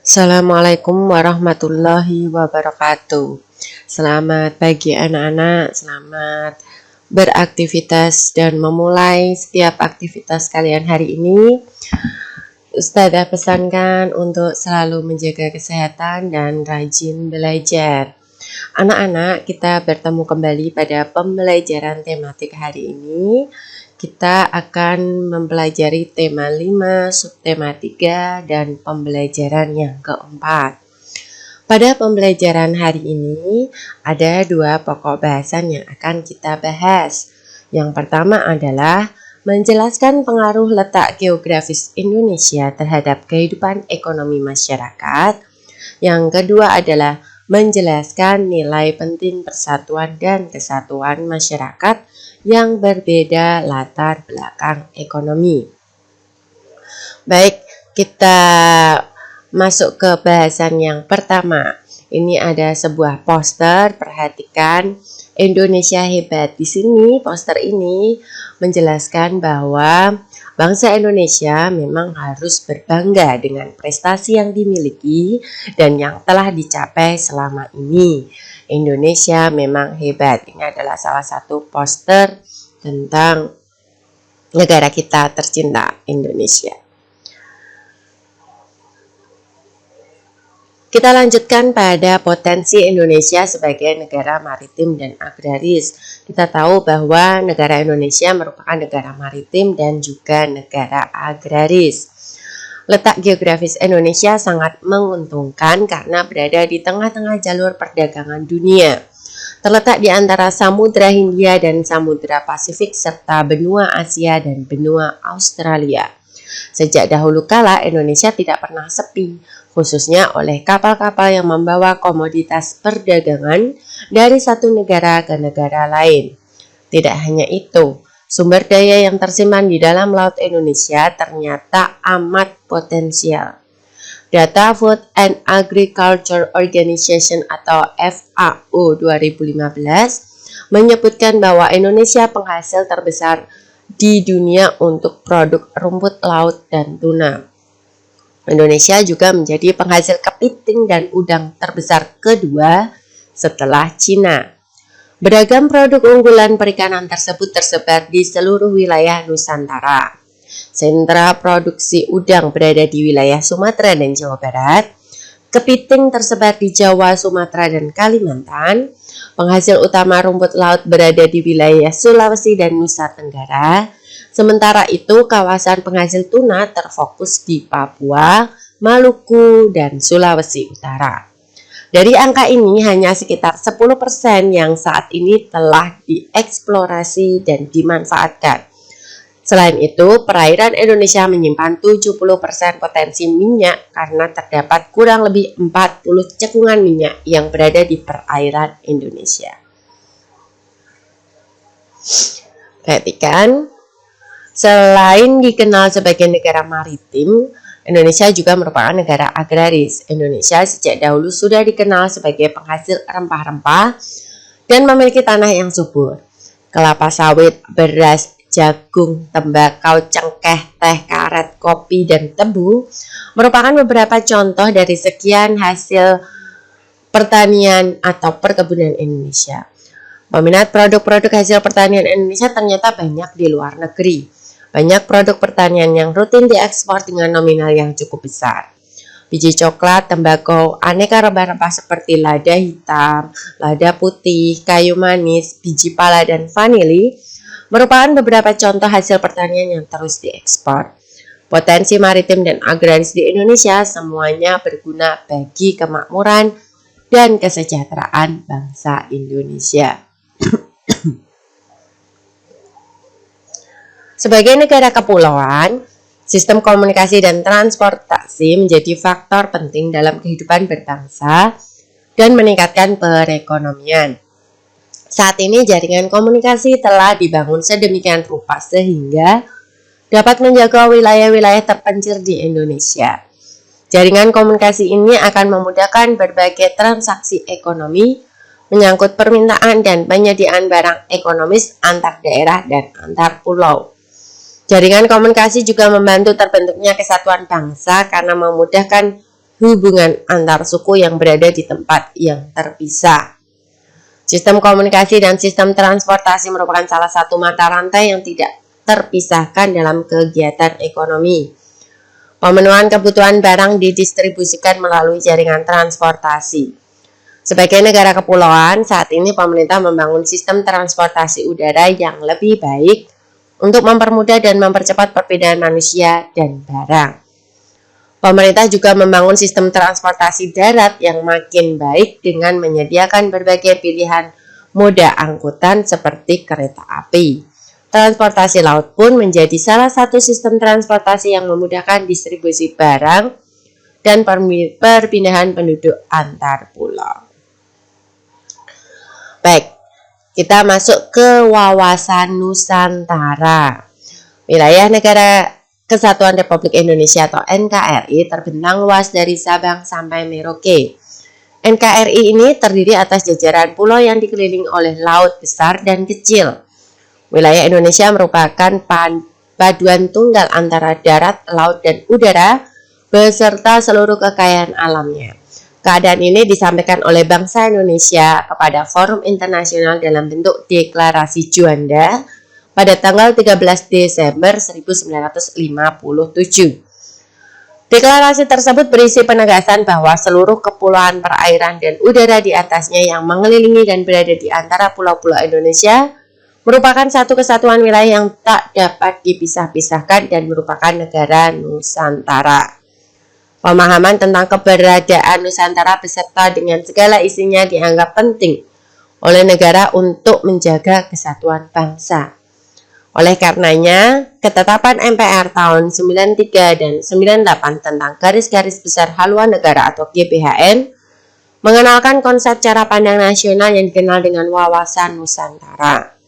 Assalamualaikum warahmatullahi wabarakatuh. Selamat pagi anak-anak, selamat beraktivitas dan memulai setiap aktivitas kalian hari ini. Ustazah pesankan untuk selalu menjaga kesehatan dan rajin belajar. Anak-anak, kita bertemu kembali pada pembelajaran tematik hari ini. Kita akan mempelajari tema 5, subtema 3, dan pembelajaran yang keempat. Pada pembelajaran hari ini, ada 2 pokok bahasan yang akan kita bahas. Yang pertama adalah menjelaskan pengaruh letak geografis Indonesia terhadap kehidupan ekonomi masyarakat. Yang kedua adalah menjelaskan nilai penting persatuan dan kesatuan masyarakat yang berbeda latar belakang ekonomi. Baik, kita masuk ke bahasan yang pertama. Ini ada sebuah poster, perhatikan, Indonesia hebat. Di sini poster ini menjelaskan bahwa bangsa Indonesia memang harus berbangga dengan prestasi yang dimiliki dan yang telah dicapai selama ini. Indonesia memang hebat. Ini adalah salah satu poster tentang negara kita tercinta, Indonesia. Kita lanjutkan pada potensi Indonesia sebagai negara maritim dan agraris. Kita tahu bahwa negara Indonesia merupakan negara maritim dan juga negara agraris. Letak geografis Indonesia sangat menguntungkan karena berada di tengah-tengah jalur perdagangan dunia. Terletak di antara Samudra Hindia dan Samudra Pasifik serta benua Asia dan benua Australia. Sejak dahulu kala Indonesia tidak pernah sepi, khususnya oleh kapal-kapal yang membawa komoditas perdagangan dari satu negara ke negara lain. Tidak hanya itu, sumber daya yang tersimpan di dalam laut Indonesia ternyata amat potensial. Data Food and Agriculture Organization atau FAO 2015 menyebutkan bahwa Indonesia penghasil terbesar di dunia untuk produk rumput laut dan tuna. Indonesia juga menjadi penghasil kepiting dan udang terbesar kedua setelah Cina. Beragam produk unggulan perikanan tersebut tersebar di seluruh wilayah Nusantara. Sentra produksi udang berada di wilayah Sumatera dan Jawa Barat. Kepiting tersebar di Jawa, Sumatera, dan Kalimantan. Penghasil utama rumput laut berada di wilayah Sulawesi dan Nusa Tenggara. Sementara itu, kawasan penghasil tuna terfokus di Papua, Maluku, dan Sulawesi Utara. Dari angka ini, hanya sekitar 10% yang saat ini telah dieksplorasi dan dimanfaatkan. Selain itu, perairan Indonesia menyimpan 70% potensi minyak karena terdapat kurang lebih 40 cekungan minyak yang berada di perairan Indonesia. Perhatikan, selain dikenal sebagai negara maritim, Indonesia juga merupakan negara agraris. Indonesia sejak dahulu sudah dikenal sebagai penghasil rempah-rempah dan memiliki tanah yang subur. Kelapa sawit, beras, jagung, tembakau, cengkeh, teh, karet, kopi, dan tebu merupakan beberapa contoh dari sekian hasil pertanian atau perkebunan Indonesia. Peminat produk-produk hasil pertanian Indonesia ternyata banyak di luar negeri. Banyak produk pertanian yang rutin diekspor dengan nominal yang cukup besar. Biji coklat, tembakau, aneka rempah-rempah seperti lada hitam, lada putih, kayu manis, biji pala, dan vanili merupakan beberapa contoh hasil pertanian yang terus diekspor. Potensi maritim dan agraris di Indonesia semuanya berguna bagi kemakmuran dan kesejahteraan bangsa Indonesia. Sebagai negara kepulauan, sistem komunikasi dan transportasi menjadi faktor penting dalam kehidupan berbangsa dan meningkatkan perekonomian. Saat ini jaringan komunikasi telah dibangun sedemikian rupa sehingga dapat menjaga wilayah-wilayah terpencil di Indonesia. Jaringan komunikasi ini akan memudahkan berbagai transaksi ekonomi, menyangkut permintaan dan penyediaan barang ekonomis antar daerah dan antar pulau. Jaringan komunikasi juga membantu terbentuknya kesatuan bangsa karena memudahkan hubungan antar suku yang berada di tempat yang terpisah. Sistem komunikasi dan sistem transportasi merupakan salah satu mata rantai yang tidak terpisahkan dalam kegiatan ekonomi. Pemenuhan kebutuhan barang didistribusikan melalui jaringan transportasi. Sebagai negara kepulauan, saat ini pemerintah membangun sistem transportasi udara yang lebih baik untuk mempermudah dan mempercepat perpindahan manusia dan barang. Pemerintah juga membangun sistem transportasi darat yang makin baik dengan menyediakan berbagai pilihan moda angkutan seperti kereta api. Transportasi laut pun menjadi salah satu sistem transportasi yang memudahkan distribusi barang dan perpindahan penduduk antar pulau. Baik. Kita masuk ke wawasan Nusantara. Wilayah Negara Kesatuan Republik Indonesia atau NKRI terbentang luas dari Sabang sampai Merauke. NKRI ini terdiri atas jajaran pulau yang dikelilingi oleh laut besar dan kecil. Wilayah Indonesia merupakan paduan tunggal antara darat, laut, dan udara beserta seluruh kekayaan alamnya. Keadaan ini disampaikan oleh bangsa Indonesia kepada forum internasional dalam bentuk deklarasi Juanda pada tanggal 13 Desember 1957. Deklarasi tersebut berisi penegasan bahwa seluruh kepulauan, perairan, dan udara di atasnya yang mengelilingi dan berada di antara pulau-pulau Indonesia merupakan satu kesatuan wilayah yang tak dapat dipisah-pisahkan dan merupakan negara Nusantara. Pemahaman tentang keberadaan Nusantara beserta dengan segala isinya dianggap penting oleh negara untuk menjaga kesatuan bangsa. Oleh karenanya, ketetapan MPR tahun 93 dan 98 tentang garis-garis besar haluan negara atau GBHN mengenalkan konsep cara pandang nasional yang dikenal dengan wawasan Nusantara.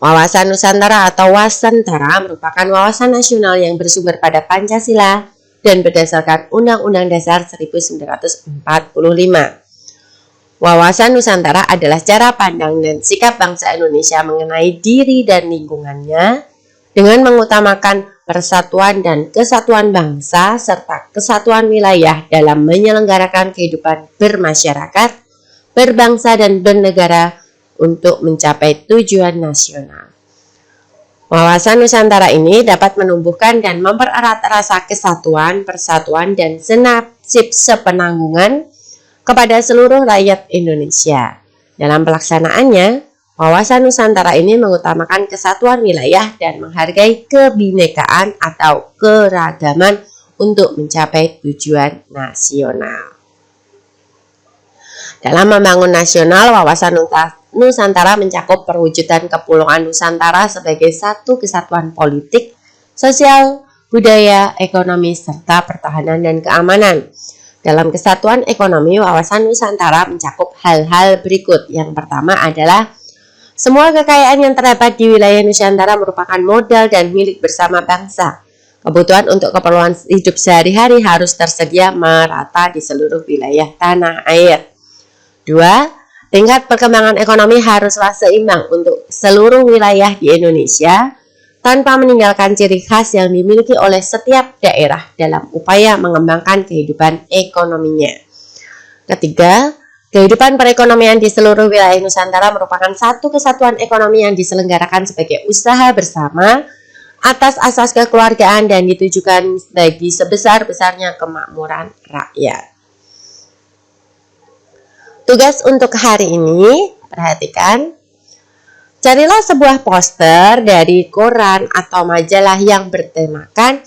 Wawasan Nusantara atau Wasantara merupakan wawasan nasional yang bersumber pada Pancasila dan berdasarkan Undang-Undang Dasar 1945. Wawasan Nusantara adalah cara pandang dan sikap bangsa Indonesia mengenai diri dan lingkungannya dengan mengutamakan persatuan dan kesatuan bangsa serta kesatuan wilayah dalam menyelenggarakan kehidupan bermasyarakat, berbangsa, dan bernegara untuk mencapai tujuan nasional. Wawasan Nusantara ini dapat menumbuhkan dan mempererat rasa kesatuan, persatuan, dan senasib sepenanggungan kepada seluruh rakyat Indonesia. Dalam pelaksanaannya, wawasan Nusantara ini mengutamakan kesatuan wilayah dan menghargai kebinekaan atau keragaman untuk mencapai tujuan nasional. Dalam membangun nasional, wawasan Nusantara mencakup perwujudan Kepulauan Nusantara sebagai satu kesatuan politik, sosial, budaya, ekonomi, serta pertahanan dan keamanan. Dalam kesatuan ekonomi, wawasan Nusantara mencakup hal-hal berikut. Yang pertama adalah semua kekayaan yang terdapat di wilayah Nusantara merupakan modal dan milik bersama bangsa. Kebutuhan untuk keperluan hidup sehari-hari harus tersedia merata di seluruh wilayah tanah air. 2. Tingkat perkembangan ekonomi haruslah seimbang untuk seluruh wilayah di Indonesia tanpa meninggalkan ciri khas yang dimiliki oleh setiap daerah dalam upaya mengembangkan kehidupan ekonominya. Ketiga, kehidupan perekonomian di seluruh wilayah Nusantara merupakan satu kesatuan ekonomi yang diselenggarakan sebagai usaha bersama atas asas kekeluargaan dan ditujukan bagi sebesar-besarnya kemakmuran rakyat. Tugas untuk hari ini, perhatikan. Carilah sebuah poster dari koran atau majalah yang bertemakan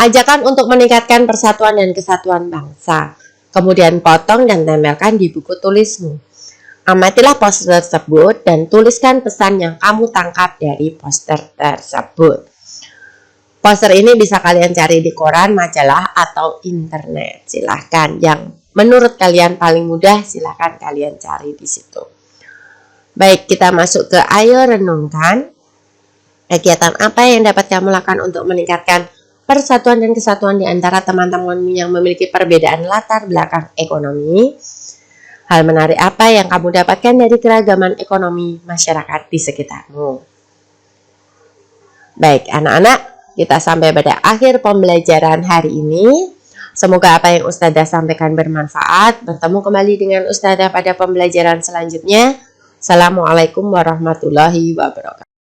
ajakan untuk meningkatkan persatuan dan kesatuan bangsa. Kemudian potong dan tempelkan di buku tulismu. Amatilah poster tersebut dan tuliskan pesan yang kamu tangkap dari poster tersebut. Poster ini bisa kalian cari di koran, majalah, atau internet. Silahkan yang menurut kalian paling mudah, silahkan kalian cari di situ. Baik, kita masuk ke ayo renungkan. Kegiatan apa yang dapat kamu lakukan untuk meningkatkan persatuan dan kesatuan di antara teman-temanmu yang memiliki perbedaan latar belakang ekonomi? Hal menarik apa yang kamu dapatkan dari keragaman ekonomi masyarakat di sekitarmu? Baik, anak-anak, kita sampai pada akhir pembelajaran hari ini. Semoga apa yang Ustazah sampaikan bermanfaat. Bertemu kembali dengan Ustazah pada pembelajaran selanjutnya. Assalamualaikum warahmatullahi wabarakatuh.